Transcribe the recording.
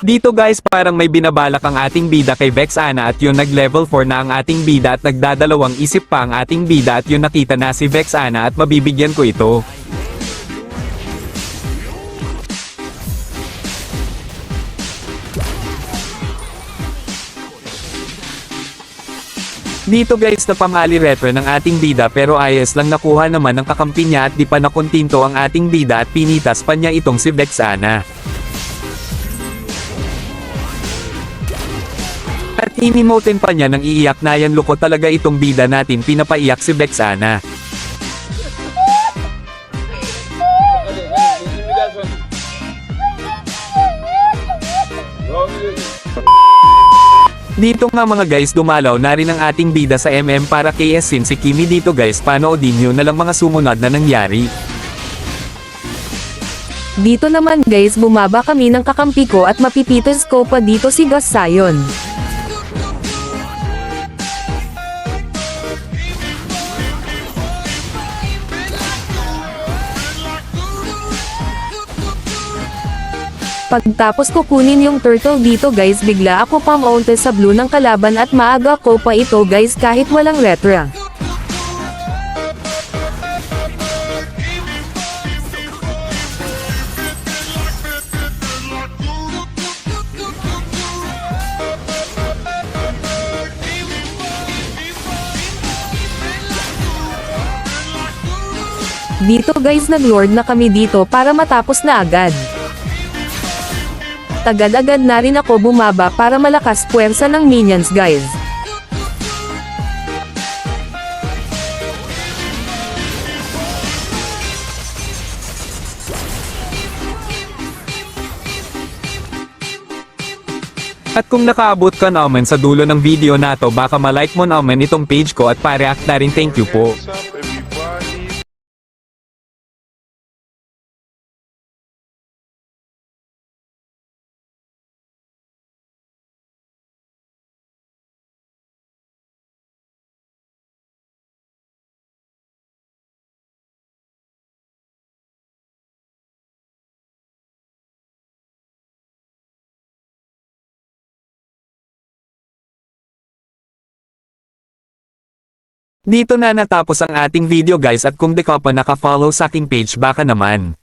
Dito guys parang may binabalak ang ating bida kay Vexana at yun nag-level 4 na ang ating bida at nagdadalawang isip pa ang ating bida at yun nakita na si Vexana at mabibigyan ko ito. Dito guys na pamali retro ng ating bida pero ayos lang nakuha naman ng kakampi niya at di pa nakontinto ang ating bida at pinitas pa niya itong si Vexana. At inimotin pa niya ng iiyak na yan loko talaga itong bida natin pinapaiyak si Vexana. Dito nga mga guys dumalaw na rin ang ating bida sa MM para kay Esin si Kimi dito guys panoodin nyo na lang mga sumunod na nangyari. Dito naman guys bumaba kami ng kakampi ko at mapipitas ko pa dito si Gus Sion. Pagtapos ko kunin yung turtle dito guys bigla ako pamaunta sa blue ng kalaban at maaga ko pa ito guys kahit walang retra. Dito guys nag-lord na kami dito para matapos na agad. Agad-agad na rin ako bumaba para malakas puwersa ng minions guys. At kung nakaabot ka naman sa dulo ng video na to baka malike mo naman itong page ko at pa-react na rin thank you po. What's up, everybody? Dito na natapos ang ating video guys at kung di ka pa nakafollow sa aking page baka naman